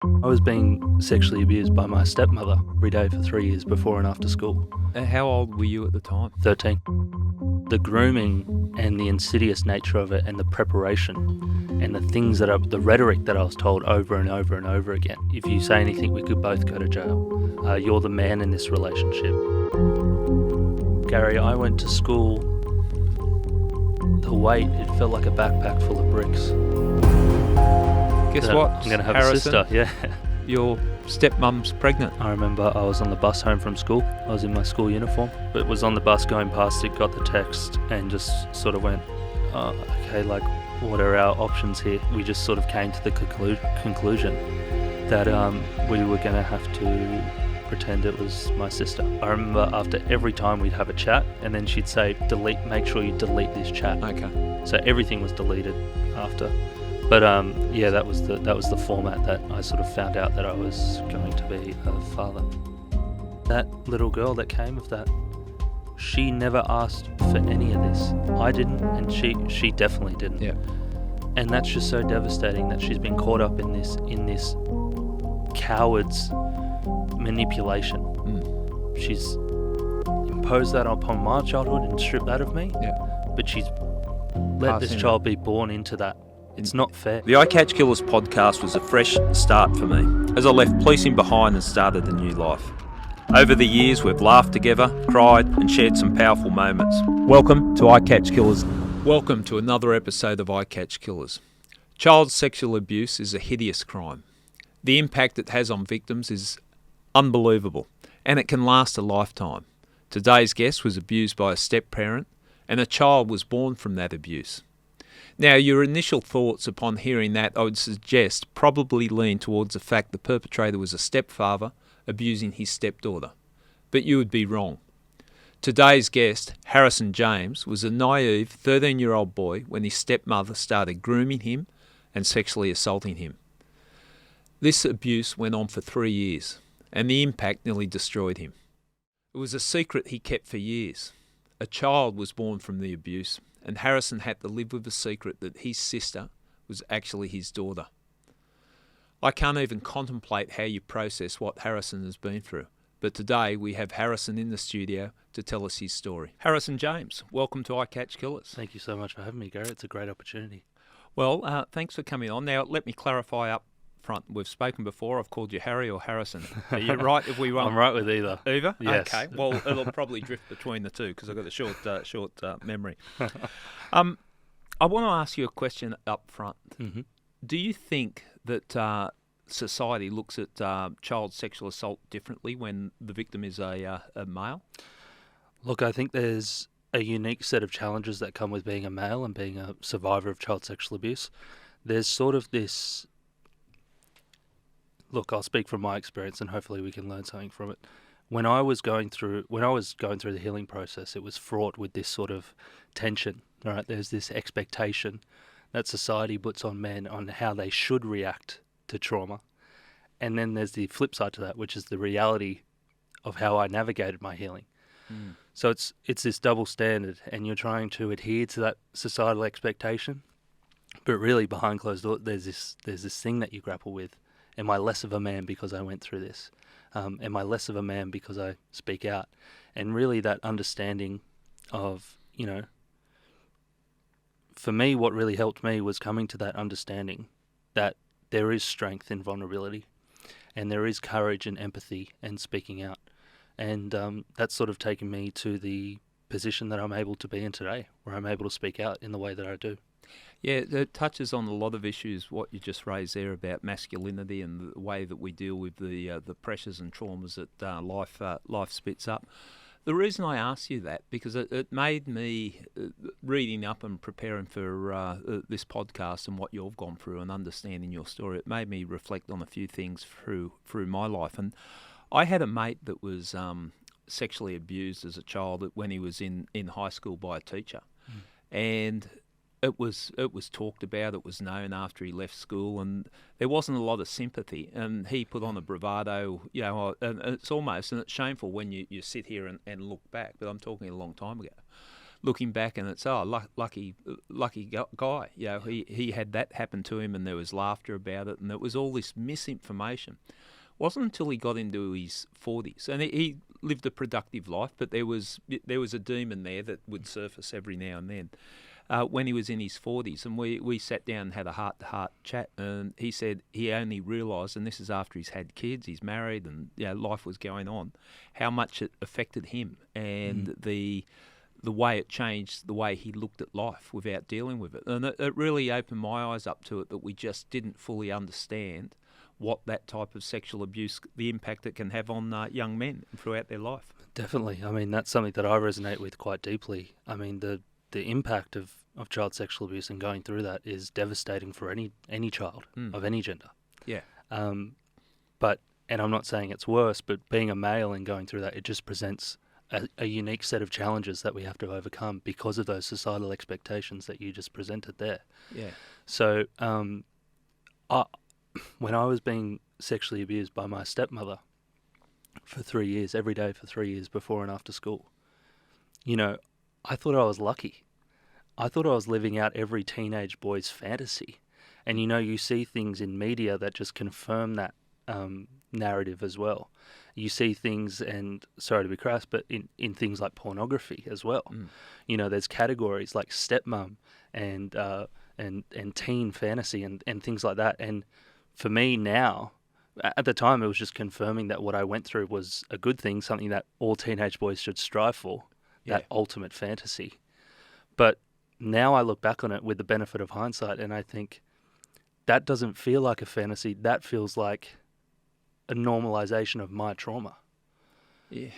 I was being sexually abused by my stepmother every day for 3 years before and after school. How old were you at the time? 13. The grooming and the insidious nature of it and the preparation and the rhetoric that I was told over and over and over again. If you say anything, we could both go to jail. You're the man in this relationship. Gary, I went to school. The weight, it felt like a backpack full of bricks. Guess what? I'm going to have Harrison, a sister, yeah. Your stepmom's pregnant. I remember I was on the bus home from school. I was in my school uniform, but was on the bus going past it, got the text, and just sort of went, oh, okay, like, what are our options here? We just sort of came to the conclusion that we were going to have to pretend it was my sister. I remember after every time we'd have a chat, and then she'd say, make sure you delete this chat. Okay. So everything was deleted after. But yeah, that was the format that I sort of found out that I was going to be a father. That little girl that came of that, she never asked for any of this. I didn't, and she definitely didn't. Yeah. And that's just so devastating that she's been caught up in this coward's manipulation. She's imposed that upon my childhood and stripped that of me. Yeah. But she's let this child be born into that. It's not fair. The I Catch Killers podcast was a fresh start for me, as I left policing behind and started a new life. Over the years, we've laughed together, cried, and shared some powerful moments. Welcome to I Catch Killers. Welcome to another episode of I Catch Killers. Child sexual abuse is a hideous crime. The impact it has on victims is unbelievable, and it can last a lifetime. Today's guest was abused by a step-parent, and a child was born from that abuse. Now, your initial thoughts upon hearing that, I would suggest, probably lean towards the fact the perpetrator was a stepfather abusing his stepdaughter. But you would be wrong. Today's guest, Harrison James, was a naive 13-year-old boy when his stepmother started grooming him and sexually assaulting him. This abuse went on for 3 years, and the impact nearly destroyed him. It was a secret he kept for years. A child was born from the abuse, and Harrison had to live with the secret that his sister was actually his daughter. I can't even contemplate how you process what Harrison has been through, but today we have Harrison in the studio to tell us his story. Harrison James, welcome to I Catch Killers. Thank you so much for having me, Gary. It's a great opportunity. Well, thanks for coming on. Now, let me clarify up front. We've spoken before. I've called you Harry or Harrison. Are you right if we run? I'm right with either. Either? Yes. Okay. Well, it'll probably drift between the two because I've got a short memory. I want to ask you a question up front. Mm-hmm. Do you think that society looks at child sexual assault differently when the victim is a male? Look, I think there's a unique set of challenges that come with being a male and being a survivor of child sexual abuse. There's sort of this... Look, I'll speak from my experience and hopefully we can learn something from it. When I was going through the healing process, it was fraught with this sort of tension, right? There's this expectation that society puts on men on how they should react to trauma. And then there's the flip side to that, which is the reality of how I navigated my healing. So it's this double standard, and you're trying to adhere to that societal expectation, but really behind closed doors, there's this thing that you grapple with. Am I less of a man because I went through this? Am I less of a man because I speak out? And really that understanding of, for me, what really helped me was coming to that understanding that there is strength in vulnerability and there is courage and empathy and speaking out. And that's sort of taken me to the position that I'm able to be in today, where I'm able to speak out in the way that I do. Yeah, it touches on a lot of issues, what you just raised there about masculinity and the way that we deal with the pressures and traumas that life spits up. The reason I ask you that, because it made me, reading up and preparing for this podcast and what you've gone through and understanding your story, it made me reflect on a few things through my life. And I had a mate that was sexually abused as a child when he was in high school by a teacher. And it was talked about, it was known after he left school, and there wasn't a lot of sympathy. And he put on a bravado, and it's shameful when you sit here and look back, but I'm talking a long time ago. looking back, and it's lucky guy. You know, he had that happen to him, and there was laughter about it, and it was all this misinformation. It wasn't until he got into his 40s, and he lived a productive life, but there was a demon there that would surface every now and then. When he was in his 40s, and we sat down and had a heart-to-heart chat, and he said he only realised, and this is after he's had kids, he's married, and life was going on, how much it affected him, and the way it changed the way he looked at life without dealing with it. And it really opened my eyes up to it, that we just didn't fully understand what that type of sexual abuse, the impact it can have on young men throughout their life. Definitely. I mean, that's something that I resonate with quite deeply. I mean, the impact of child sexual abuse and going through that is devastating for any child of any gender. Yeah. But, and I'm not saying it's worse, but being a male and going through that, it just presents a unique set of challenges that we have to overcome because of those societal expectations that you just presented there. Yeah. So, when I was being sexually abused by my stepmother for 3 years, every day for 3 years before and after school, I thought I was lucky. I thought I was living out every teenage boy's fantasy. And you see things in media that just confirm that narrative as well. You see things, and sorry to be crass, but in things like pornography as well. There's categories like stepmom and teen fantasy and things like that. And for me now, at the time, it was just confirming that what I went through was a good thing, something that all teenage boys should strive for, that ultimate fantasy. But now I look back on it with the benefit of hindsight, and I think that doesn't feel like a fantasy. That feels like a normalization of my trauma. Yeah,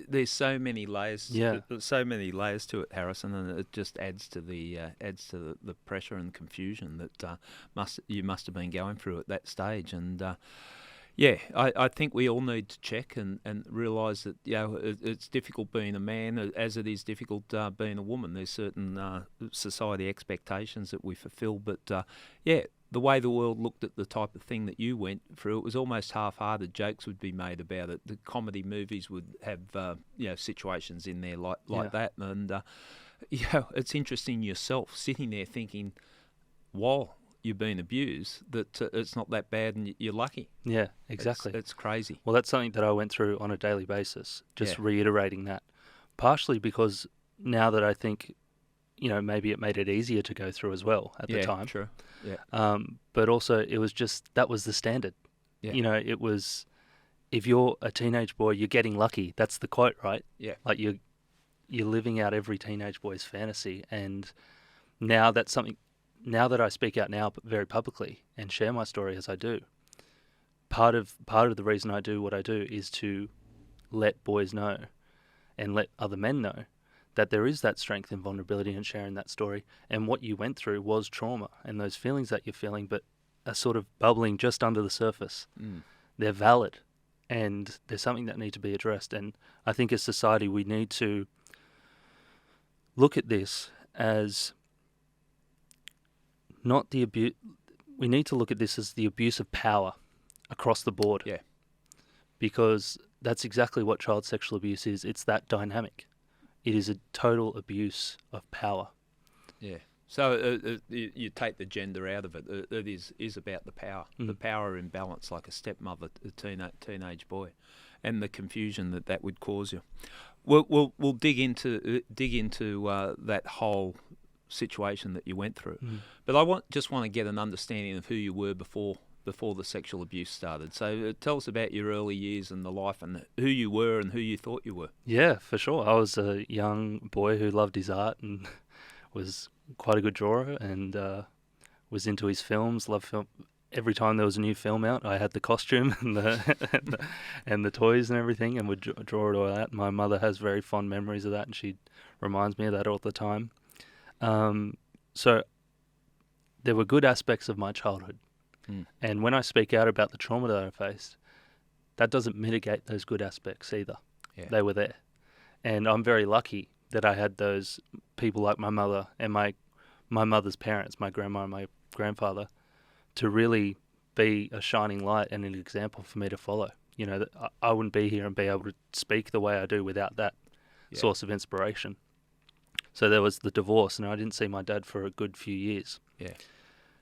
there's so many layers. Yeah. So many layers to it, Harrison, and it just adds to the pressure and confusion that you must have been going through at that stage. And I think we all need to check and realise that it's difficult being a man, as it is difficult being a woman. There's certain society expectations that we fulfil, but the way the world looked at the type of thing that you went through, it was almost half-hearted. Jokes would be made about it. The comedy movies would have situations in there like that, and it's interesting yourself sitting there thinking, while you've been abused, that it's not that bad and you're lucky. Yeah, exactly. It's crazy. Well, that's something that I went through on a daily basis, just reiterating that. Partially because now that I think, maybe it made it easier to go through as well at the time. True. Yeah. But also it was just, that was the standard. Yeah. It was, if you're a teenage boy, you're getting lucky. That's the quote, right? Yeah. Like you're living out every teenage boy's fantasy. And now that's something, now that I speak out now very publicly and share my story as I do, part of the reason I do what I do is to let boys know and let other men know that there is that strength and vulnerability in sharing that story, and what you went through was trauma, and those feelings that you're feeling but are sort of bubbling just under the surface. They're valid, and there's something that needs to be addressed. And I think as society we need to look at this as not the abuse. We need to look at this as the abuse of power across the board. Yeah. Because that's exactly what child sexual abuse is. It's that dynamic. It is a total abuse of power. Yeah. So you take the gender out of it. It is about the power, the power imbalance, like a stepmother, a teenage boy, and the confusion that would cause you. We'll dig into that whole situation that you went through, but I just want to get an understanding of who you were before the sexual abuse started. So tell us about your early years and the life, and who you were and who you thought you were. Yeah, for sure. I was a young boy who loved his art and was quite a good drawer, and was into his films, loved film. Every time there was a new film out, I had the costume and the toys and everything, and would draw it all out. My mother has very fond memories of that, and she reminds me of that all the time. So there were good aspects of my childhood. And when I speak out about the trauma that I faced, that doesn't mitigate those good aspects either. Yeah. They were there. And I'm very lucky that I had those people like my mother and my mother's parents, my grandma and my grandfather, to really be a shining light and an example for me to follow. That I wouldn't be here and be able to speak the way I do without that source of inspiration. So there was the divorce, and I didn't see my dad for a good few years. Yeah.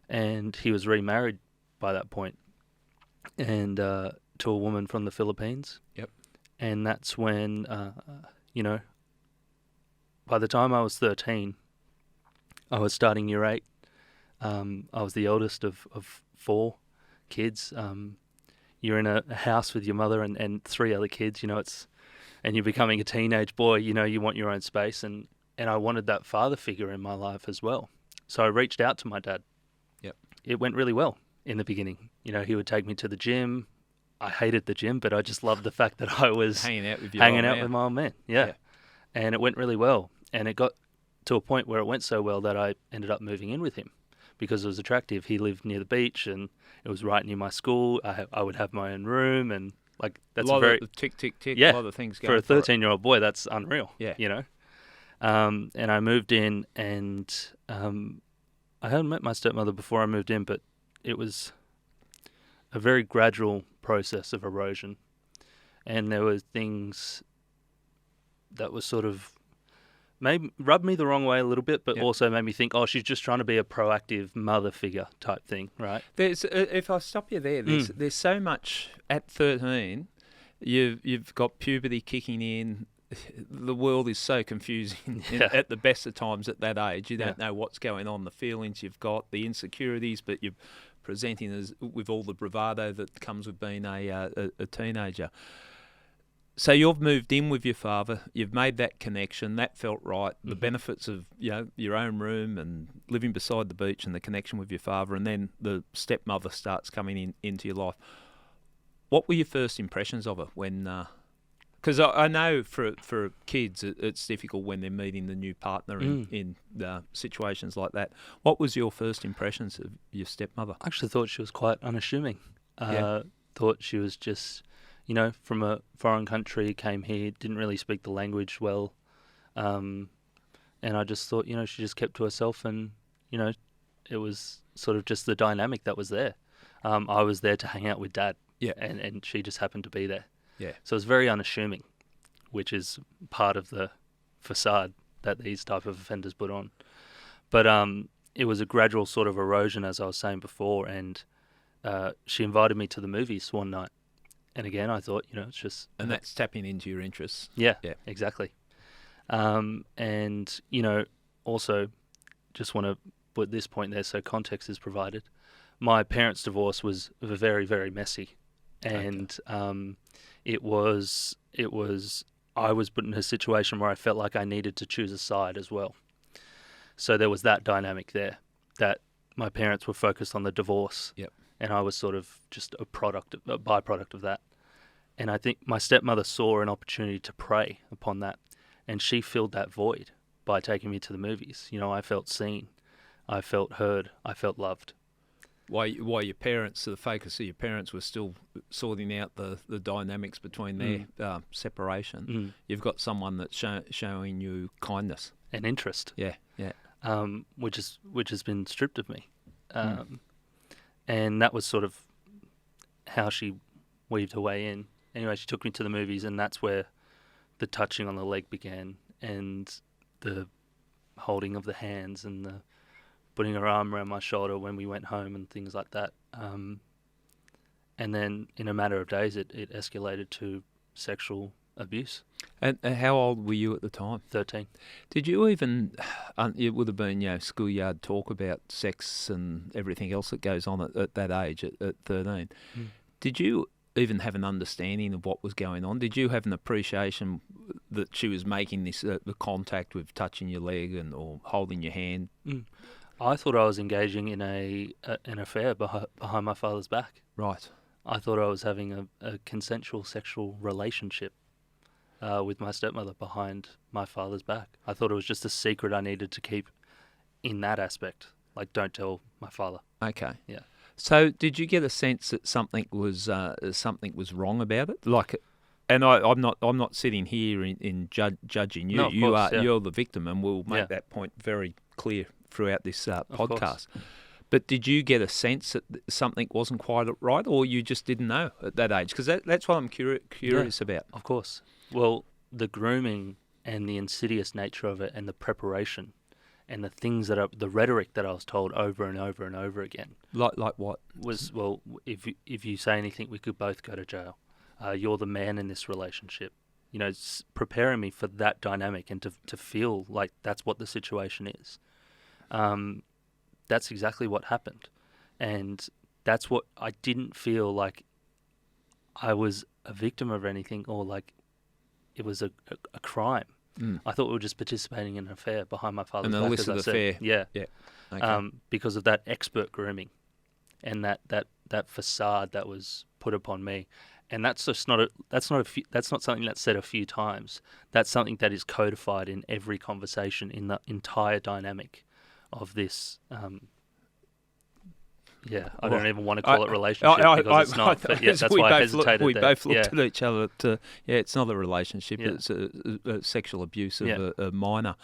And he was remarried by that point, and to a woman from the Philippines. Yep. And that's when, by the time I was 13, I was starting year 8. I was the eldest of 4 kids. You're in a house with your mother and 3 other kids, and you're becoming a teenage boy, you want your own space, and I wanted that father figure in my life as well. So I reached out to my dad. Yep. It went really well in the beginning. He would take me to the gym. I hated the gym, but I just loved the fact that I was hanging out with my old man. Yeah. And it went really well. And it got to a point where it went so well that I ended up moving in with him because it was attractive. He lived near the beach and it was right near my school. I would have my own room, and that's a lot very of tick, tick, tick. Yeah, a lot of things going for a 13-year-old boy. That's unreal. Yeah. And I moved in, and I hadn't met my stepmother before I moved in, but it was a very gradual process of erosion, and there were things that was sort of maybe rubbed me the wrong way a little bit, but also made me think, she's just trying to be a proactive mother figure type thing, right? There's, if I stop you there, there's so much at 13. You've got puberty kicking in. The world is so confusing at the best of times at that age. You don't know what's going on, the feelings you've got, the insecurities, but you're presenting as with all the bravado that comes with being a teenager. So you've moved in with your father, you've made that connection, that felt right, the benefits of your own room and living beside the beach and the connection with your father, and then the stepmother starts coming into your life. What were your first impressions of her when... Because I know for kids it's difficult when they're meeting the new partner in situations like that. What was your first impressions of your stepmother? I actually thought she was quite unassuming. Thought she was just, from a foreign country, came here, didn't really speak the language well. And I just thought, she just kept to herself, and, it was sort of just the dynamic that was there. I was there to hang out with Dad, and she just happened to be there. Yeah. So it's very unassuming, which is part of the facade that these type of offenders put on. But it was a gradual sort of erosion, as I was saying before, and she invited me to the movies one night. And again, I thought, it's just... And that's tapping into your interests. Yeah, exactly. And, also just want to put this point there so context is provided. My parents' divorce was very, very messy. And I was put in a situation where I felt like I needed to choose a side as well. So there was that dynamic there, that my parents were focused on the divorce. Yep. And I was sort of just a byproduct of that. And I think my stepmother saw an opportunity to prey upon that, and she filled that void by taking me to the movies. I felt seen, I felt heard, I felt loved. While your parents, the focus of your parents was still sorting out the dynamics between their separation, you've got someone that's showing you kindness and interest. Yeah. Which has been stripped of me, and that was sort of how she weaved her way in. Anyway, she took me to the movies, and that's where the touching on the leg began, and the holding of the hands, and the putting her arm around my shoulder when we went home and things like that. And then in a matter of days, it escalated to sexual abuse. And how old were you at the time? 13. Did you even, it would have been, schoolyard talk about sex and everything else that goes on at that age, at 13. Did you even have an understanding of what was going on? Did you have an appreciation that she was making this the contact with touching your leg or holding your hand? I thought I was engaging in an affair behind my father's back. Right. I thought I was having a consensual sexual relationship with my stepmother behind my father's back. I thought it was just a secret I needed to keep in that aspect. Like, don't tell my father. Okay. Yeah. So, did you get a sense that something was wrong about it? And I'm not sitting here in judging you. No, of course, you're the victim, and we'll make that point very clear throughout this podcast. But did you get a sense that something wasn't quite right, or you just didn't know at that age? Because that's what I'm curious about. Of course. Well, the grooming and the insidious nature of it and the preparation and the things the rhetoric that I was told over and over and over again. Like what? Was, well, if you say anything, we could both go to jail. You're the man in this relationship. You know, preparing me for that dynamic and to feel like that's what the situation is. That's exactly what happened. And that's what I didn't feel like I was a victim of anything or like it was a crime. I thought we were just participating in an affair behind my father's back. An illicit affair. Yeah. Okay. Because of that expert grooming and that facade that was put upon me. And that's just that's not something that's said a few times. That's something that is codified in every conversation in the entire dynamic of this. I don't even want to call it relationship because it's not. But yeah, that's why I hesitated. We both looked at each other. It's not a relationship. Yeah. It's a sexual abuse of a minor.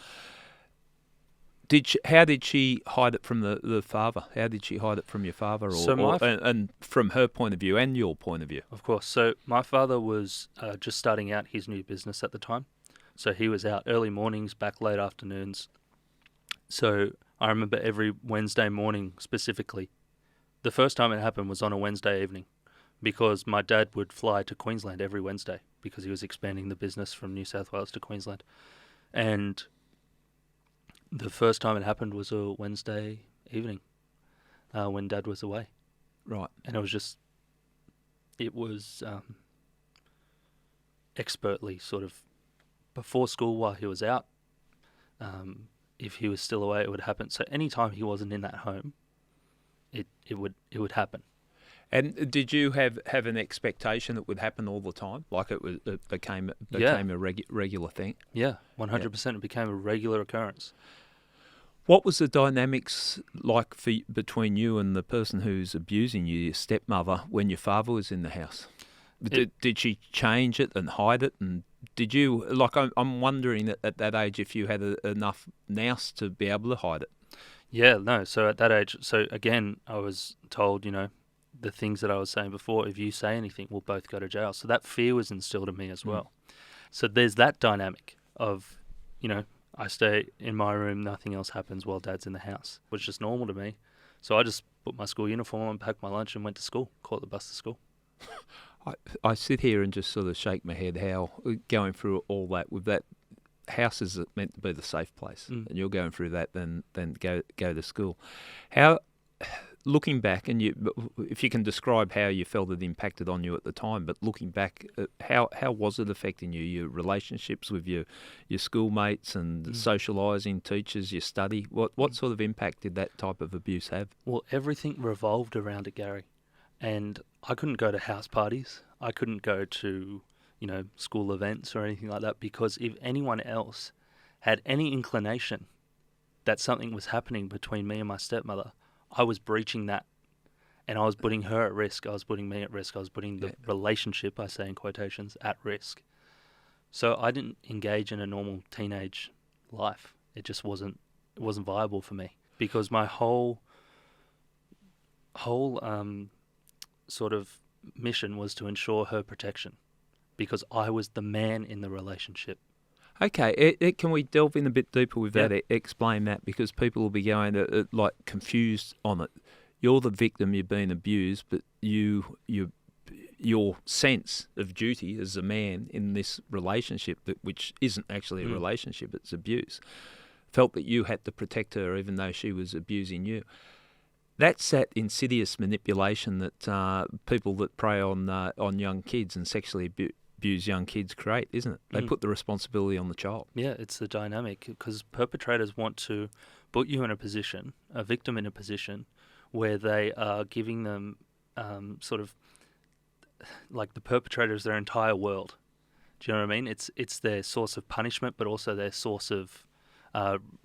How did she hide it from the father? How did she hide it from your father, and from her point of view and your point of view? Of course. So my father was just starting out his new business at the time. So he was out early mornings, back late afternoons. So I remember every Wednesday morning specifically. The first time it happened was on a Wednesday evening because my dad would fly to Queensland every Wednesday because he was expanding the business from New South Wales to Queensland. And the first time it happened was a Wednesday evening when Dad was away. Right. And it was expertly sort of before school while he was out. If he was still away, it would happen. So anytime he wasn't in that home, it would happen. And did you have an expectation that would happen all the time, like it became a regular thing? Yeah, 100%. It became a regular occurrence. What was the dynamics like between you and the person who's abusing you, your stepmother, when your father was in the house? Did she change it and hide it? And did you, I'm wondering at that age if you had enough nous to be able to hide it? Yeah, no. So at that age, again, I was told, the things that I was saying before, if you say anything, we'll both go to jail. So that fear was instilled in me as well. So there's that dynamic of, I stay in my room, nothing else happens while Dad's in the house, which is just normal to me. So I just put my school uniform on, packed my lunch and went to school, caught the bus to school. I sit here and just sort of shake my head how going through all that with that house is meant to be the safe place, and you're going through that, then go to school. How, looking back, and if you can describe how you felt it impacted on you at the time, but looking back, how was it affecting you? Your relationships with your schoolmates and socialising, teachers, your study. What sort of impact did that type of abuse have? Well, everything revolved around it, Gary, and I couldn't go to house parties. I couldn't go to school events or anything like that, because if anyone else had any inclination that something was happening between me and my stepmother, I was breaching that, and I was putting her at risk. I was putting me at risk. I was putting the relationship, I say in quotations, at risk. So I didn't engage in a normal teenage life. It just wasn't viable for me, because my whole sort of mission was to ensure her protection, because I was the man in the relationship. Okay, can we delve in a bit deeper with that? Explain that, because people will be going confused on it. You're the victim, you're being abused, but your sense of duty as a man in this relationship, which isn't actually a relationship, it's abuse, felt that you had to protect her even though she was abusing you. That's that insidious manipulation that people that prey on young kids and sexually abuse young kids create, isn't it? They put the responsibility on the child. Yeah, it's the dynamic, because perpetrators want to put you in a position, a victim in a position, where they are giving them sort of like the perpetrator's their entire world. Do you know what I mean? It's their source of punishment, but also their source of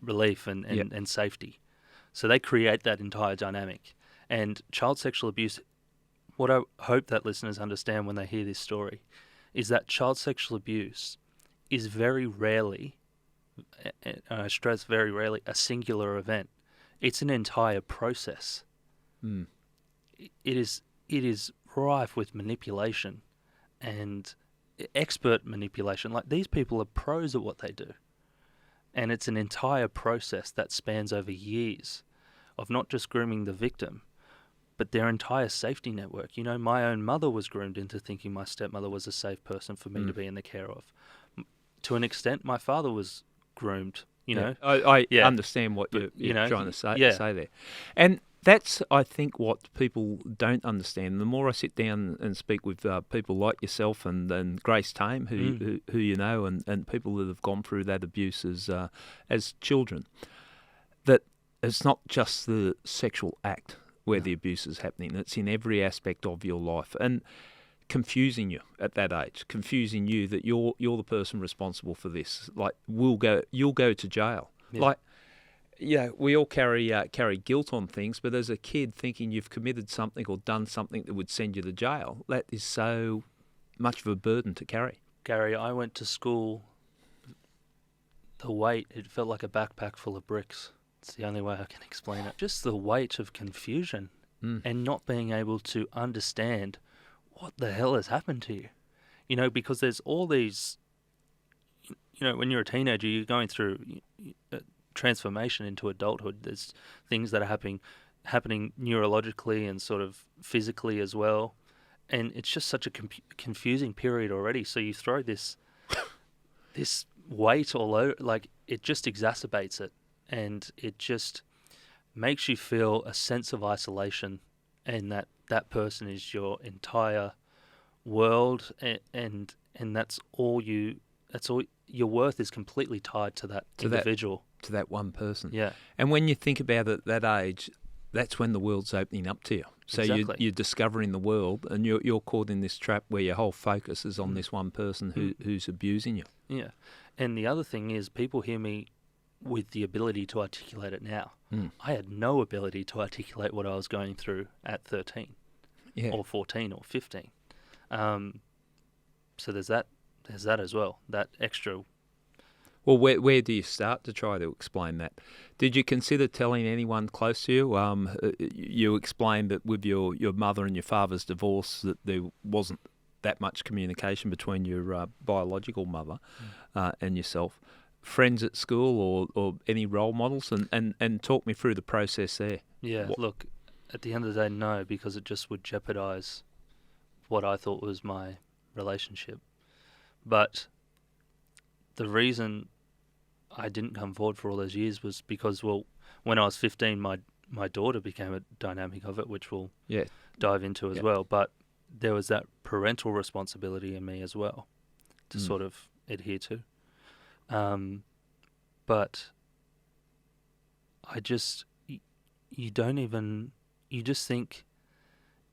relief and safety. So they create that entire dynamic. And child sexual abuse, what I hope that listeners understand when they hear this story, is that child sexual abuse is very rarely, and I stress very rarely, a singular event. It's an entire process. It is rife with manipulation and expert manipulation. Like, these people are pros at what they do. And it's an entire process that spans over years of not just grooming the victim, but their entire safety network. You know, my own mother was groomed into thinking my stepmother was a safe person for me to be in the care of. To an extent, my father was groomed, you know. I Yeah. understand what But, you're trying to say there. And that's, I think, what people don't understand. The more I sit down and speak with people like yourself and Grace Tame, who you know, and people that have gone through that abuse as children, that it's not just the sexual act where the abuse is happening. It's in every aspect of your life. And confusing you at that age, confusing you that you're the person responsible for this. Like, you'll go to jail. Yeah. Like, yeah, we all carry guilt on things, but as a kid, thinking you've committed something or done something that would send you to jail, that is so much of a burden to carry. Gary, I went to school, the weight, it felt like a backpack full of bricks. It's the only way I can explain it. Just the weight of confusion and not being able to understand what the hell has happened to you. You know, because there's all these, you know, when you're a teenager, you're going through transformation into adulthood. There's things that are happening neurologically and sort of physically as well. And it's just such a confusing period already. So you throw this weight all over, like, it just exacerbates it. And it just makes you feel a sense of isolation, and that person is your entire world, and that's all your worth is completely tied to that individual. To that one person. Yeah. And when you think about it at that age, that's when the world's opening up to you. So Exactly. you're discovering the world, and you're caught in this trap where your whole focus is on this one person who's abusing you. Yeah. And the other thing is, people hear me with the ability to articulate it now. I had no ability to articulate what I was going through at 13 or 14 or 15. So there's that as well, that extra. Well, where do you start to try to explain that? Did you consider telling anyone close to you? You explained that with your mother and your father's divorce, that there wasn't that much communication between your biological mother and yourself. Friends at school or any role models, and talk me through the process there. Yeah, look, at the end of the day, no, because it just would jeopardize what I thought was my relationship. But the reason I didn't come forward for all those years was because, well, when I was 15, my daughter became a dynamic of it, which we'll dive into as well. But there was that parental responsibility in me as well to sort of adhere to. But I just, you just think,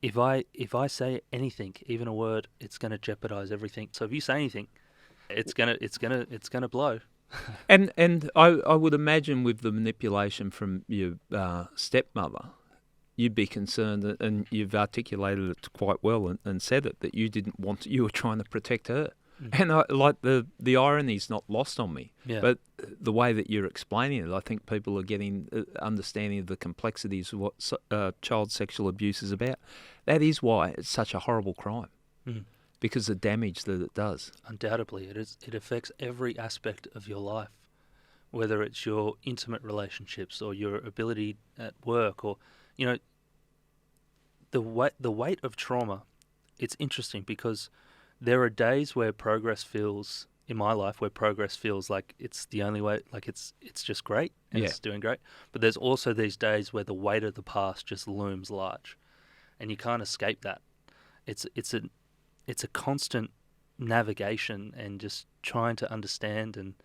if I say anything, even a word, it's going to jeopardize everything. So if you say anything, it's gonna blow. And I would imagine with the manipulation from your stepmother, you'd be concerned, and you've articulated it quite well and said it, that you didn't want, you were trying to protect her. And the irony's not lost on me. Yeah. But the way that you're explaining it, I think people are getting understanding of the complexities of what child sexual abuse is about. That is why it's such a horrible crime, because the damage that it does. Undoubtedly, it affects every aspect of your life, whether it's your intimate relationships or your ability at work, or, you know, the weight of trauma. It's interesting because there are days where progress feels, in my life, where progress feels like it's the only way, like it's just great and it's doing great. But there's also these days where the weight of the past just looms large, and you can't escape that. It's a constant navigation and just trying to understand. And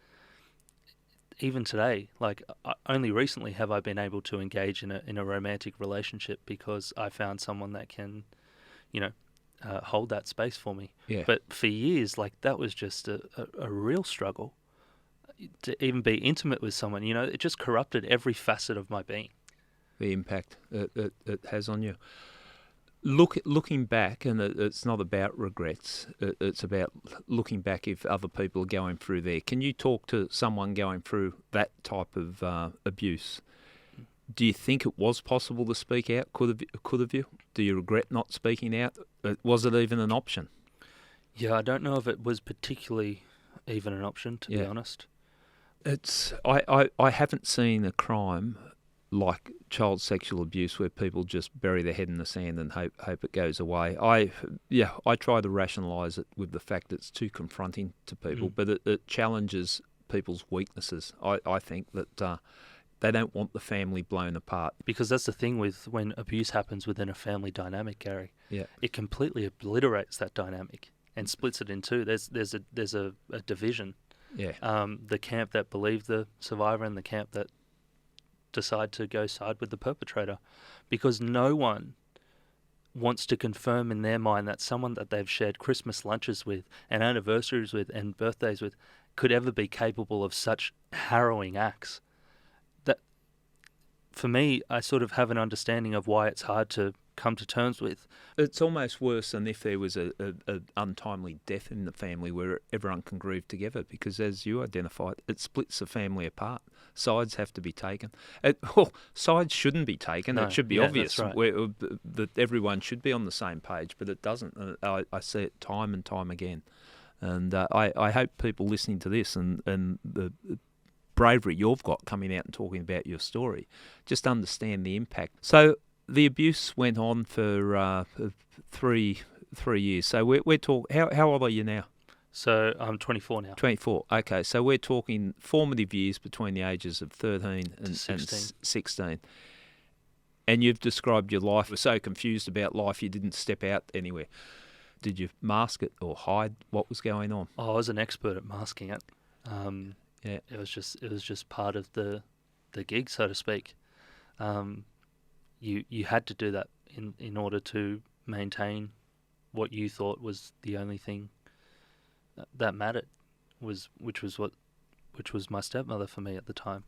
even today, like, only recently have I been able to engage in a romantic relationship because I found someone that can, you know, hold that space for me. Yeah. But for years, like, that was just a real struggle to even be intimate with someone. You know, it just corrupted every facet of my being. The impact it has on you. Looking back, and it's not about regrets, it's about looking back if other people are going through there. Can you talk to someone going through that type of abuse? Do you think it was possible to speak out? Could have you? Do you regret not speaking out? Was it even an option? Yeah, I don't know if it was particularly even an option, to be Yeah. honest. It's I haven't seen a crime like child sexual abuse where people just bury their head in the sand and hope it goes away. I try to rationalise it with the fact that it's too confronting to people, but it challenges people's weaknesses. I think that they don't want the family blown apart. Because that's the thing with when abuse happens within a family dynamic, Gary. Yeah. It completely obliterates that dynamic and splits it in two. There's a division. Yeah. The camp that believe the survivor and the camp that decide to go side with the perpetrator, because no one wants to confirm in their mind that someone that they've shared Christmas lunches with and anniversaries with and birthdays with could ever be capable of such harrowing acts. That, for me, I sort of have an understanding of why it's hard to come to terms with. It's almost worse than if there was a untimely death in the family where everyone can grieve together, because as you identified, it splits the family apart. Sides have to be taken. Sides shouldn't be taken. No, It should be yeah, obvious that's right. that everyone should be on the same page, but it doesn't. I see it time and time again. And I hope people listening to this and the bravery you've got coming out and talking about your story just understand the impact. So the abuse went on for 3 years. So we're talking. How old are you now? So I'm 24 now. 24. Okay, so we're talking formative years between the ages of 13 and 16. And you've described your life. You were so confused about life you didn't step out anywhere. Did you mask it or hide what was going on? Oh, I was an expert at masking it. Yeah. It was just part of the gig, so to speak. You had to do that in order to maintain what you thought was the only thing that mattered, which was my stepmother for me at the time.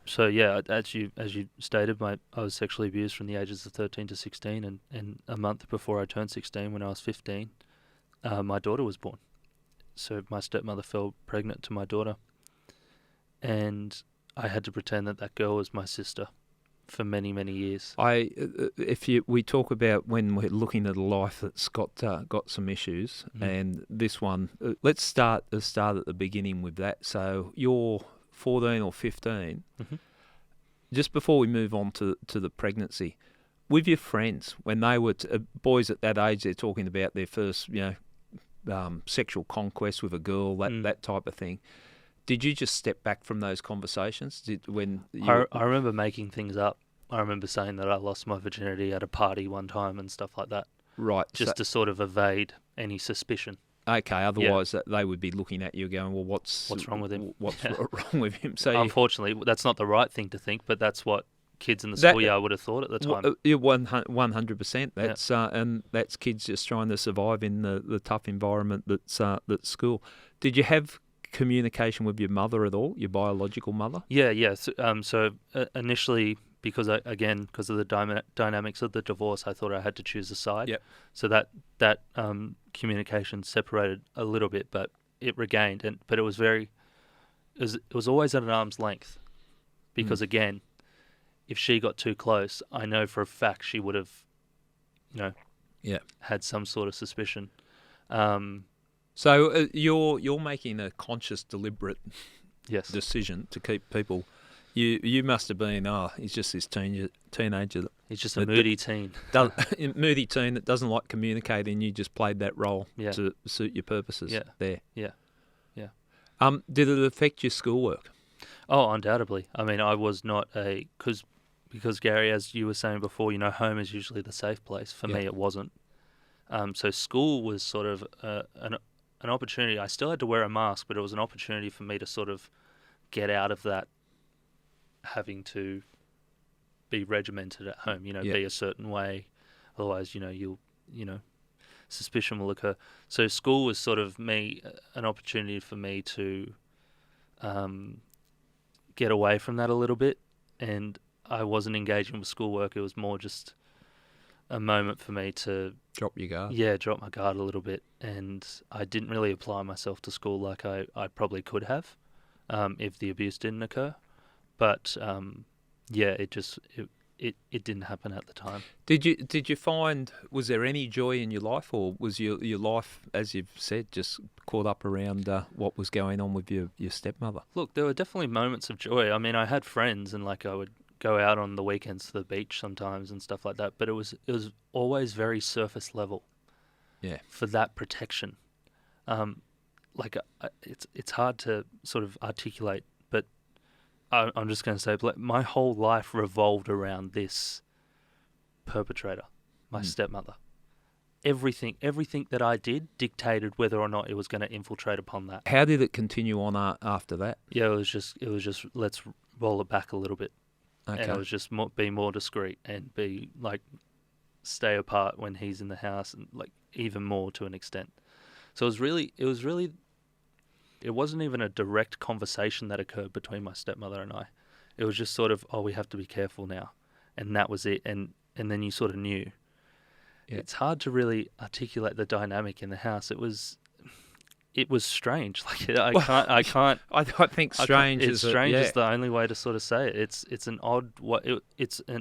So yeah, as you stated, I was sexually abused from the ages of 13 to 16, and a month before I turned 16, when I was 15, my daughter was born. So my stepmother fell pregnant to my daughter, and I had to pretend that girl was my sister for many, many years. We talk about when we're looking at a life that's got some issues, and this one, let's start at the beginning with that. So you're 14 or 15. Just before we move on to the pregnancy, with your friends, when they were boys at that age, they're talking about their first, sexual conquest with a girl, that type of thing. Did you just step back from those conversations? I remember making things up. I remember saying that I lost my virginity at a party one time and stuff like that. Right. Just to sort of evade any suspicion. Okay, otherwise they would be looking at you going, well, what's wrong with him? What's wrong with him? So unfortunately, that's not the right thing to think, but that's what kids in the schoolyard would have thought at the time. 100%. That's and that's kids just trying to survive in the tough environment that's school. Did you have communication with your mother at all, your biological mother? Yeah. So initially, because of the dynamics of the divorce, I thought I had to choose a side. Yep. So that communication separated a little bit, but it regained. But it was always at an arm's length, because again, if she got too close, I know for a fact she would have, had some sort of suspicion. So you're making a conscious, deliberate decision to keep people. You must have been, he's just this teenager. He's just a moody teen. Moody teen that doesn't like communicating. You just played that role to suit your purposes there. Yeah. Did it affect your schoolwork? Oh, undoubtedly. I mean, I was not because Gary, as you were saying before, home is usually the safe place. For me, it wasn't. So school was sort of an opportunity. I still had to wear a mask, but it was an opportunity for me to sort of get out of that having to be regimented at home, be a certain way. Otherwise, suspicion will occur. So school was sort of an opportunity for me to get away from that a little bit. And I wasn't engaging with schoolwork. It was more just a moment for me to drop your guard. Yeah, drop my guard a little bit. And I didn't really apply myself to school like I probably could have if the abuse didn't occur. But it it didn't happen at the time. Did you find, was there any joy in your life, or was your life, as you've said, just caught up around what was going on with your stepmother? Look, there were definitely moments of joy. I mean, I had friends, and like I would go out on the weekends to the beach sometimes and stuff like that. But it was always very surface level. Yeah. For that protection, it's hard to sort of articulate. But I'm just going to say, my whole life revolved around this perpetrator, my stepmother. Everything that I did dictated whether or not it was going to infiltrate upon that. How did it continue on after that? Yeah, it was just let's roll it back a little bit. Okay. And it was just be more discreet and be like stay apart when he's in the house, and like even more to an extent. So it wasn't even a direct conversation that occurred between my stepmother and I. It was just sort of, we have to be careful now, and that was it. And then you sort of knew. Yeah. It's hard to really articulate the dynamic in the house. It was strange. Like I can't. I think strange is the only way to sort of say it. It's an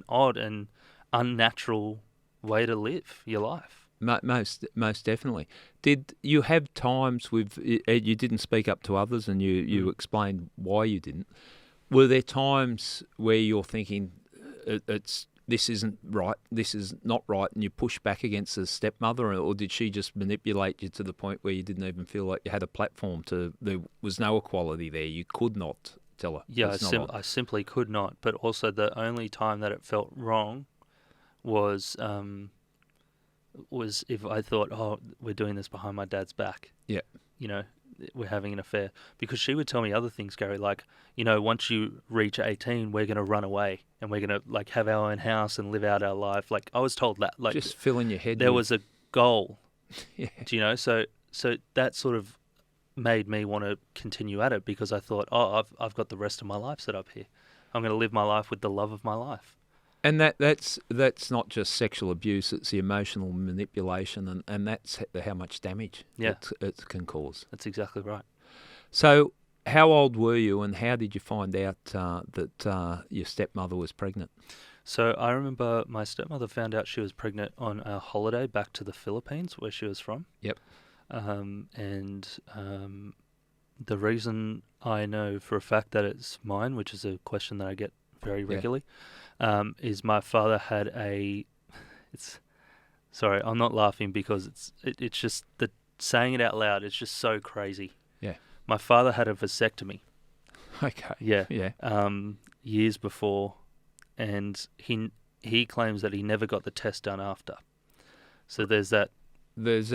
odd and unnatural way to live your life. Most definitely. Did you have times with you didn't speak up to others, and you explained why you didn't? Were there times where you're thinking this isn't right, this is not right, and you push back against the stepmother, or did she just manipulate you to the point where you didn't even feel like you had a platform there was no equality there? You could not tell her. Yeah, I simply could not. But also the only time that it felt wrong was if I thought, we're doing this behind my dad's back. Yeah. We're having an affair. Because she would tell me other things, Gary, like, once you reach 18, we're going to run away and we're going to like have our own house and live out our life. Like, I was told that. Like, just fill in your head. There was a goal. Yeah. Do you know? So that sort of made me want to continue at it, because I thought, I've got the rest of my life set up here. I'm going to live my life with the love of my life. And that's not just sexual abuse; it's the emotional manipulation, and that's how much damage it can cause. That's exactly right. So, how old were you, and how did you find out that your stepmother was pregnant? So I remember my stepmother found out she was pregnant on a holiday back to the Philippines, where she was from. Yep. The reason I know for a fact that it's mine, which is a question that I get very regularly. Is my father had sorry, I'm not laughing because it's just saying it out loud. It's just so crazy. Yeah. My father had a vasectomy. Okay. Yeah. Yeah. Years before, and he claims that he never got the test done after. So there's that slight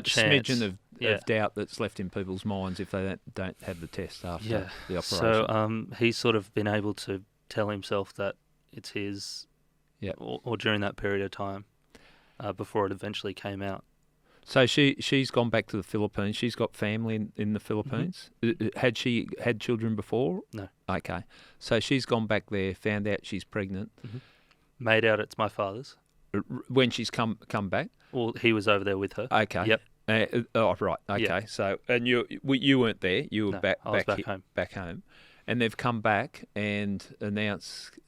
chance. Smidgen of doubt that's left in people's minds if they don't have the test after the operation. So he's sort of been able to tell himself that it's his, or during that period of time, before it eventually came out. So she's gone back to the Philippines. She's got family in the Philippines. Mm-hmm. Had she had children before? No. Okay. So she's gone back there, found out she's pregnant. Mm-hmm. Made out it's my father's. When she's come back? Well, he was over there with her. Okay. Yep. Right. Okay. Yep. So, and you weren't there. You were back home. Back home, and they've come back and announced.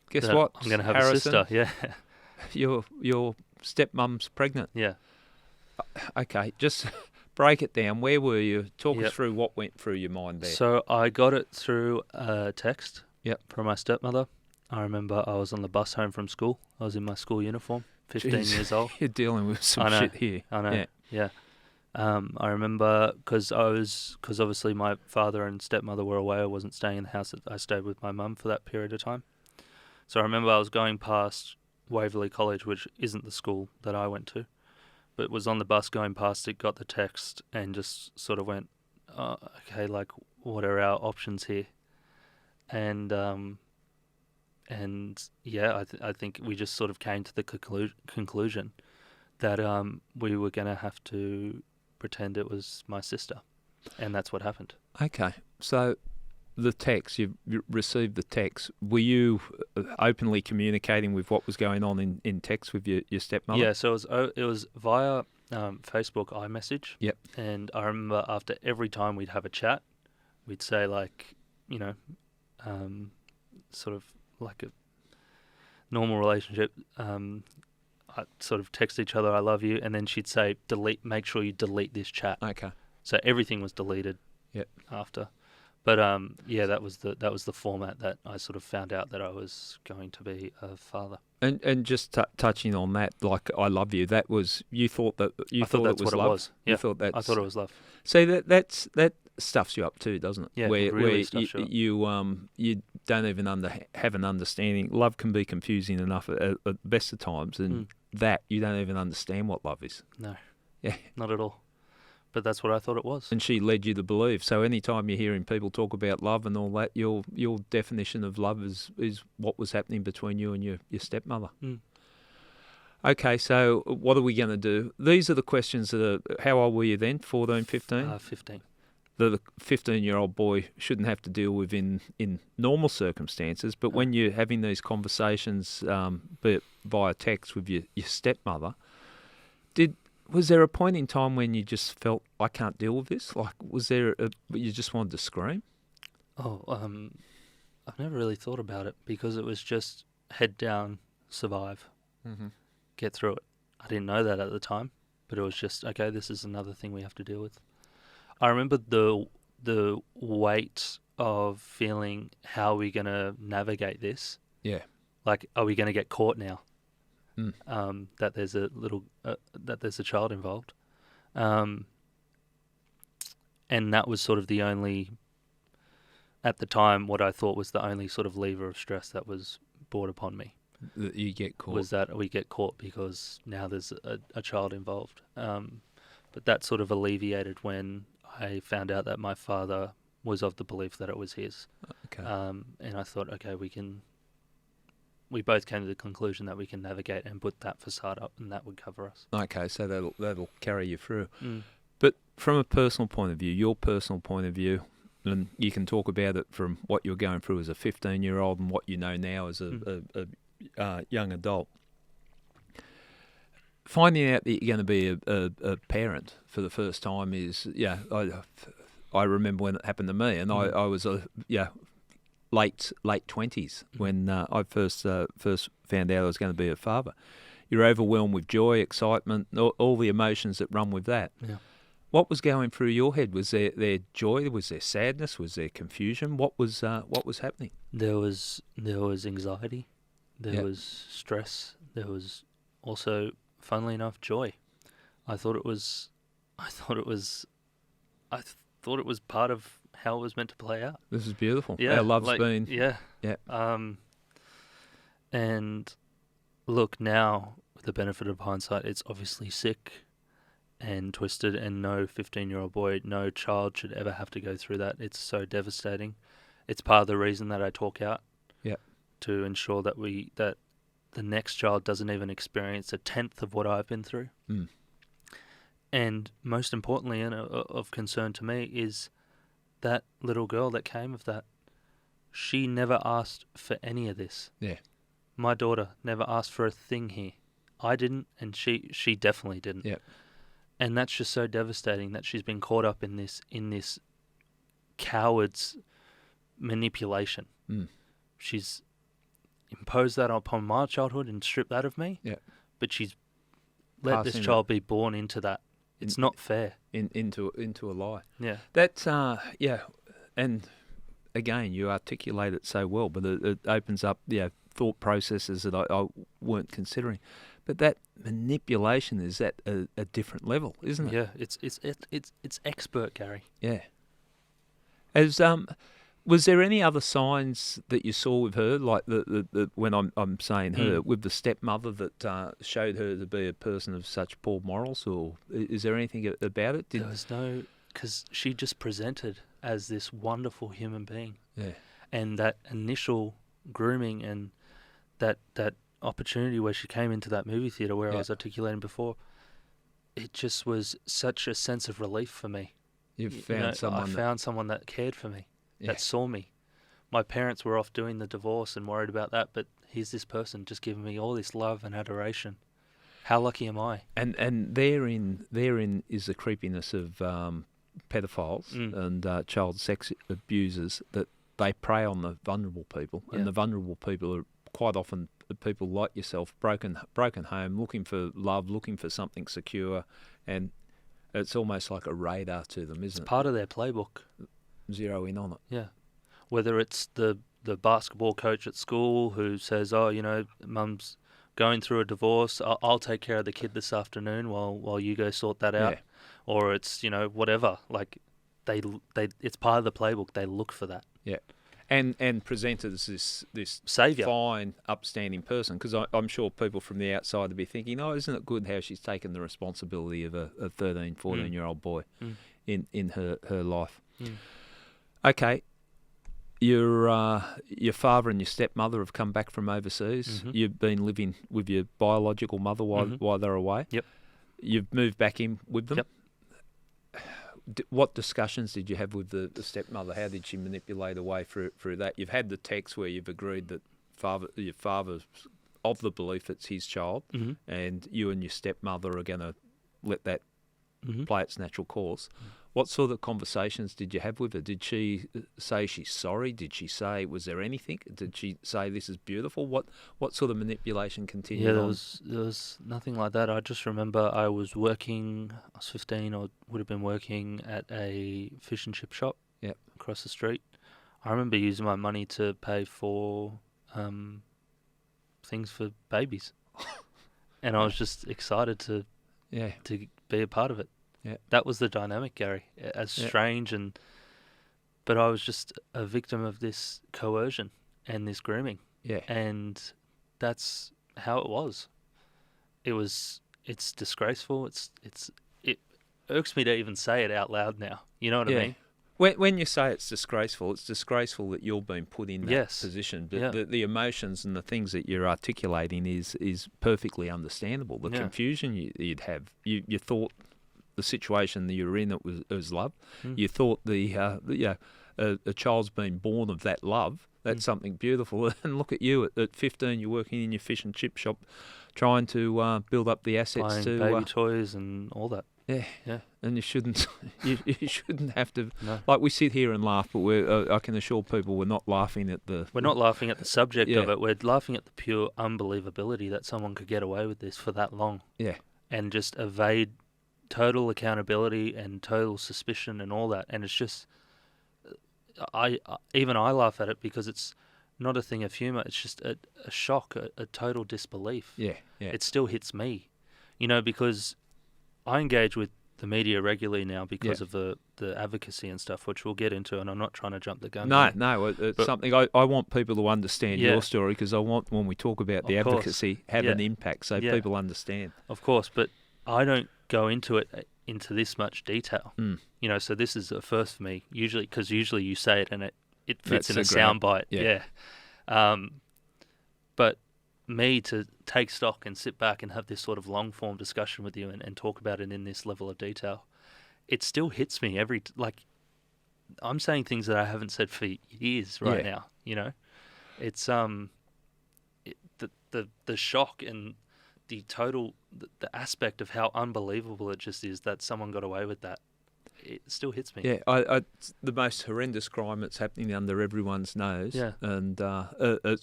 Guess that what? I'm going to have Harrison, a sister. Yeah. Your stepmom's pregnant. Yeah. Okay. Just break it down. Where were you? Talk Yep. us through what went through your mind there. So I got it through a text. Yep. From my stepmother. I remember I was on the bus home from school. I was in my school uniform, 15 years old. You're dealing with some shit here. I know. Yeah. I remember because obviously my father and stepmother were away. I wasn't staying in the house. I stayed with my mum for that period of time. So I remember I was going past Waverley College, which isn't the school that I went to, but was on the bus going past it, got the text, and just sort of went, okay, like, what are our options here? And I think we just sort of came to the conclusion that we were going to have to pretend it was my sister, and that's what happened. Okay, so the text, you received the text. Were you openly communicating with what was going on in text with your stepmother? Yeah, so it was via Facebook iMessage. Yep. And I remember after every time we'd have a chat, we'd say like, sort of like a normal relationship. I sort of text each other, "I love you," and then she'd say, make sure you delete this chat. Okay. So everything was deleted. Yep. After. But that was the format that I sort of found out that I was going to be a father. And just touching on that, like I love you. That was you thought that I thought that's it was what love. it was. Yeah, You thought I thought it was love. See that stuffs you up too, doesn't it? Yeah, where really stuffs you up. you don't even have an understanding. Love can be confusing enough at the best of times, and that you don't even understand what love is. No. Yeah. Not at all. But that's what I thought it was. And she led you to believe. So anytime you're hearing people talk about love and all that, your definition of love is what was happening between you and your stepmother. Okay, so what are we going to do? These are the questions that are, how old were you then, 14, 15? 15. The 15-year-old boy shouldn't have to deal with in normal circumstances, but when you're having these conversations via text with your stepmother, was there a point in time when you just felt, I can't deal with this? Like, was there you just wanted to scream? Oh, I've never really thought about it because it was just head down, survive, get through it. I didn't know that at the time, but it was just, okay, this is another thing we have to deal with. I remember the weight of feeling, how are we going to navigate this? Yeah. Like, are we going to get caught now? That there's a child involved, and that was sort of the only, at the time, what I thought was the only sort of lever of stress that was brought upon me. That you get caught. Was that we get caught because now there's a child involved. But that sort of alleviated when I found out that my father was of the belief that it was his. Okay. And I thought, okay, we both came to the conclusion that we can navigate and put that facade up, and that would cover us. Okay, so that'll carry you through. But from a personal point of view, your personal point of view, and you can talk about it from what you're going through as a 15-year-old and what you know now as a young adult. Finding out that you're going to be a parent for the first time is, I remember when it happened to me, and I was late 20s when I first found out I was going to be a father. You're overwhelmed with joy, excitement, all the emotions that run with that. Yeah. What was going through your head? Was there joy? Was there sadness? Was there confusion? What was happening? There was anxiety. There was stress. There was also, funnily enough, joy. I thought it was part of how it was meant to play out. This is beautiful. Yeah, our love's been. Yeah. And look, now with the benefit of hindsight, it's obviously sick and twisted, and no 15-year-old boy, no child should ever have to go through that. It's so devastating. It's part of the reason that I talk out. Yeah. To ensure that the next child doesn't even experience a tenth of what I've been through. And most importantly, and of concern to me, is that little girl that came of that. She never asked for any of this. Yeah. My daughter never asked for a thing here. I didn't, and she definitely didn't. Yeah. And that's just so devastating that she's been caught up in this coward's manipulation. She's imposed that upon my childhood and stripped that of me. Yeah. But she's let this child be born into that. It's not fair. Into a lie. Yeah. That's and again, you articulate it so well, but it opens up thought processes that I weren't considering. But that manipulation is at a different level, isn't it? Yeah, it's expert, Gary. Yeah. Was there any other signs that you saw with her, like the when I'm saying her, with the stepmother that showed her to be a person of such poor morals, or is there anything about it? There was no, because she just presented as this wonderful human being. Yeah. And that initial grooming and that opportunity where she came into that movie theatre where I was articulating before, it just was such a sense of relief for me. I found someone that cared for me. That saw me. My parents were off doing the divorce and worried about that, but here's this person just giving me all this love and adoration. How lucky am I? And therein is the creepiness of pedophiles and child sex abusers, that they prey on the vulnerable people, and the vulnerable people are quite often people like yourself, broken home, looking for love, looking for something secure, and it's almost like a radar to them, isn't it? It's part of their playbook. Zero in on it. Yeah. Whether it's the basketball coach at school who says, "Oh, mum's going through a divorce. I'll take care of the kid this afternoon while you go sort that out," or it's whatever. Like they it's part of the playbook. They look for that. Yeah. And presented as this saviour, fine, upstanding person, because I'm sure people from the outside would be thinking, "Oh, isn't it good how she's taken the responsibility of a 13, 14-year-old boy in her life?" Okay, your father and your stepmother have come back from overseas. You've been living with your biological mother while they're away. Yep. You've moved back in with them. Yep. What discussions did you have with the stepmother? How did she manipulate a way through that? You've had the text where you've agreed that your father's of the belief it's his child, and you and your stepmother are going to let that play its natural course. What sort of conversations did you have with her? Did she say she's sorry? Did she say, was there anything? Did she say this is beautiful? What sort of manipulation continued on? There was nothing like that. I just remember I was 15 or would have been working at a fish and chip shop across the street. I remember using my money to pay for things for babies. And I was just excited to be a part of it. Yeah, that was the dynamic, Gary. As strange but I was just a victim of this coercion and this grooming. Yeah, and that's how it was. It's disgraceful. It irks me to even say it out loud now. You know what I mean? When you say it's disgraceful that you're being put in that position. But the emotions and the things that you're articulating is perfectly understandable. The confusion you'd have, you thought the situation that you were in, it was love. You thought a child's been born of that love. That's something beautiful. And look at you at 15, you're working in your fish and chip shop, trying to build up the assets buying baby toys and all that. Yeah. And you shouldn't. you shouldn't have to. No. Like we sit here and laugh, but I can assure people we're not laughing at the. We're not laughing at the subject of it. We're laughing at the pure unbelievability that someone could get away with this for that long. Yeah. And just evade total accountability and total suspicion and all that. And it's just, I laugh at it because it's not a thing of humour. It's just a shock, a total disbelief. Yeah. It still hits me, because I engage with the media regularly now because of the advocacy and stuff, which we'll get into, and I'm not trying to jump the gun. No, it's something I want people to understand your story, because I want, when we talk about the advocacy, have an impact so people understand. Of course, but I don't go into this much detail. So this is a first for me, usually, because usually you say it and it fits in a soundbite. Yeah. But me to take stock and sit back and have this sort of long form discussion with you and talk about it in this level of detail, it still hits me I'm saying things that I haven't said for years now. It's the shock and the total the aspect of how unbelievable it just is that someone got away with that. It still hits me. Yeah, the most horrendous crime that's happening under everyone's nose. Yeah. And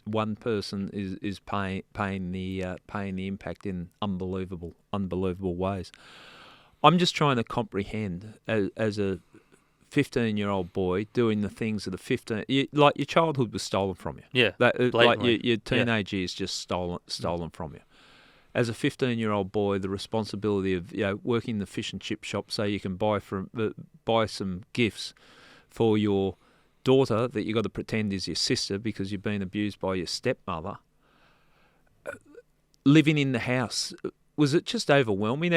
one person is paying the impact in unbelievable ways. I'm just trying to comprehend as a 15-year-old boy doing the things that like your childhood was stolen from you. Yeah, like your teenage years just stolen from you. As a 15-year-old boy, the responsibility of working in the fish and chip shop so you can buy some gifts for your daughter that you got to pretend is your sister because you've been abused by your stepmother. Living in the house, was it just overwhelming?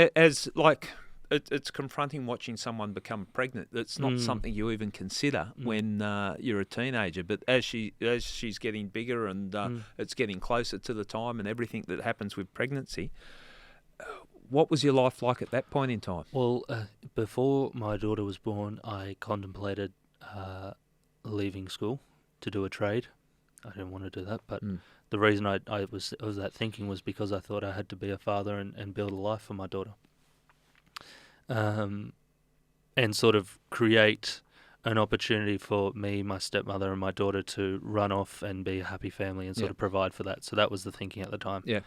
It's confronting watching someone become pregnant. That's not something you even consider when you're a teenager. But as she's getting bigger and it's getting closer to the time and everything that happens with pregnancy, what was your life like at that point in time? Well, before my daughter was born, I contemplated leaving school to do a trade. I didn't want to do that, but the reason I was that thinking was because I thought I had to be a father and build a life for my daughter. And sort of create an opportunity for me, my stepmother, and my daughter to run off and be a happy family and sort of provide for that. So that was the thinking at the time. Yeah.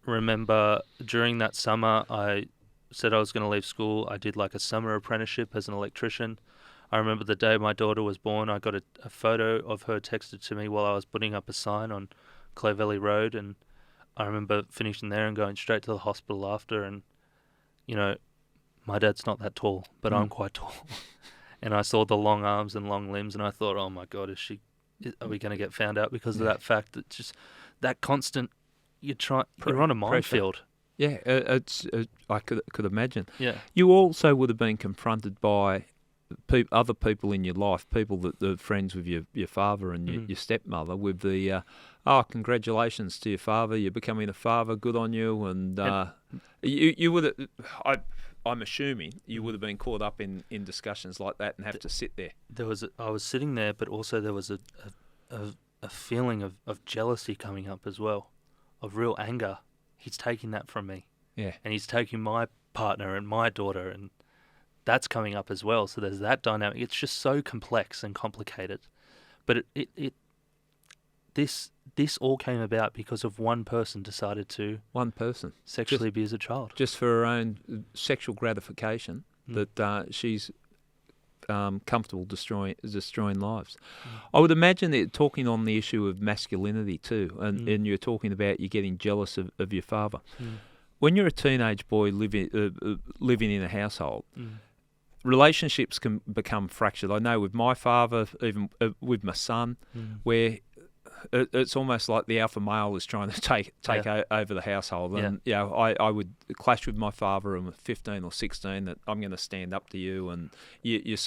Remember during that summer, I said I was going to leave school. I did like a summer apprenticeship as an electrician. I remember the day my daughter was born, I got a photo of her texted to me while I was putting up a sign on Clovelly Road, and I remember finishing there and going straight to the hospital after. And you know, my dad's not that tall, but I'm quite tall. And I saw the long arms and long limbs, and I thought, oh my God, are we going to get found out because of that fact? That just that constant, you're on a minefield. Yeah, I could imagine. Yeah. You also would have been confronted by other people in your life, people that are friends with your father and your stepmother, with the, congratulations to your father, you're becoming a father, good on you, and you would have, I'm assuming you would have been caught up in discussions like that and have to sit there. I was sitting there, but also there was a feeling of jealousy coming up as well, of real anger. He's taking that from me. Yeah. And he's taking my partner and my daughter, and that's coming up as well. So there's that dynamic. It's just so complex and complicated. But this all came about because of one person decided to sexually abuse a child. Just for her own sexual gratification, that she's comfortable destroying lives. I would imagine that talking on the issue of masculinity too, and you're talking about you getting jealous of your father. When you're a teenage boy living in a household, relationships can become fractured. I know with my father, even with my son, where it's almost like the alpha male is trying to take over the household. And I would clash with my father when 15 or 16 that I'm going to stand up to you, and you're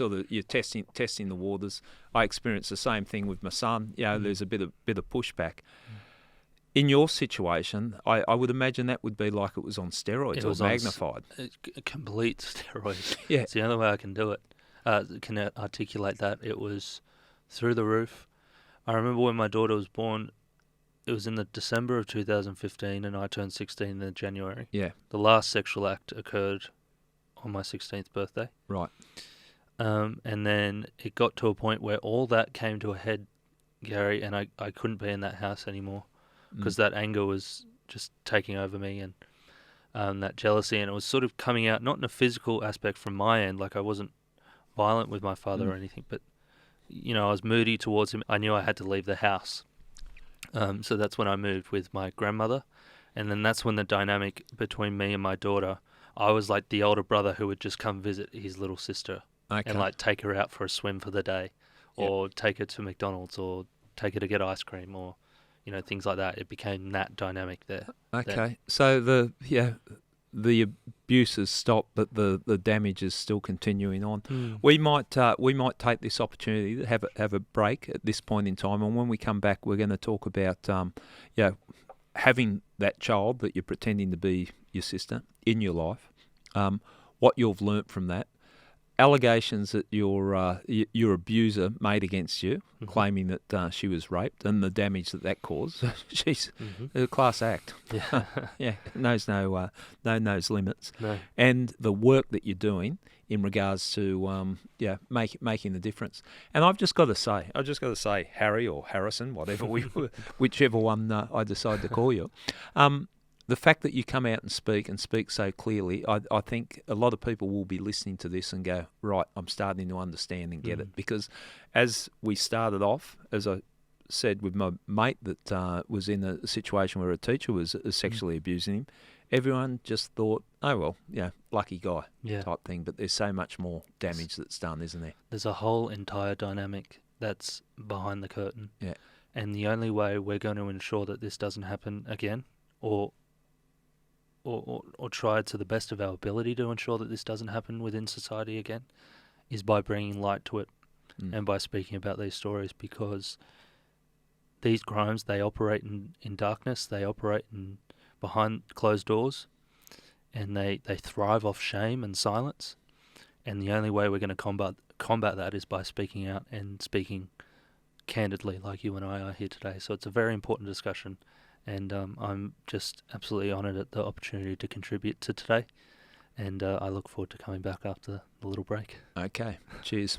testing the waters. I experienced the same thing with my son. There's a bit of pushback. In your situation, I would imagine that would be like it was on steroids or magnified. Complete steroids. Yeah. It's the only way I can do it. Can articulate that. It was through the roof. I remember when my daughter was born, it was in the December of 2015, and I turned 16 in January. Yeah. The last sexual act occurred on my 16th birthday. Right. And then it got to a point where all that came to a head, Gary, and I couldn't be in that house anymore because that anger was just taking over me, and that jealousy, and it was sort of coming out, not in a physical aspect from my end, like I wasn't violent with my father or anything, but I was moody towards him. I knew I had to leave the house. So that's when I moved with my grandmother. And then that's when the dynamic between me and my daughter, I was like the older brother who would just come visit his little sister and like take her out for a swim for the day, or take her to McDonald's, or take her to get ice cream, or, things like that. It became that dynamic there. Okay. So the abuse has stopped, but the damage is still continuing on. We might take this opportunity to have a break at this point in time, and when we come back, we're going to talk about having that child that you're pretending to be your sister in your life, what you've learnt from that, allegations that your abuser made against you, claiming that she was raped, and the damage that caused. She's a class act. Knows no limits. No. And the work that you're doing in regards to making the difference. And I've just got to say, Harry or Harrison, whichever one I decide to call you. The fact that you come out and speak so clearly, I think a lot of people will be listening to this and go, right, I'm starting to understand and get it. Because as we started off, as I said with my mate that was in a situation where a teacher was sexually abusing him, everyone just thought, oh, well, lucky guy type thing. But there's so much more damage that's done, isn't there? There's a whole entire dynamic that's behind the curtain. Yeah. And the only way we're going to ensure that this doesn't happen again, or try to the best of our ability to ensure that this doesn't happen within society again, is by bringing light to it and by speaking about these stories, because these crimes, they operate in darkness, they operate behind closed doors, and they thrive off shame and silence, and the only way we're going to combat that is by speaking out and speaking candidly like you and I are here today. So it's a very important discussion. And I'm just absolutely honoured at the opportunity to contribute to today. And I look forward to coming back after the little break. Okay, cheers.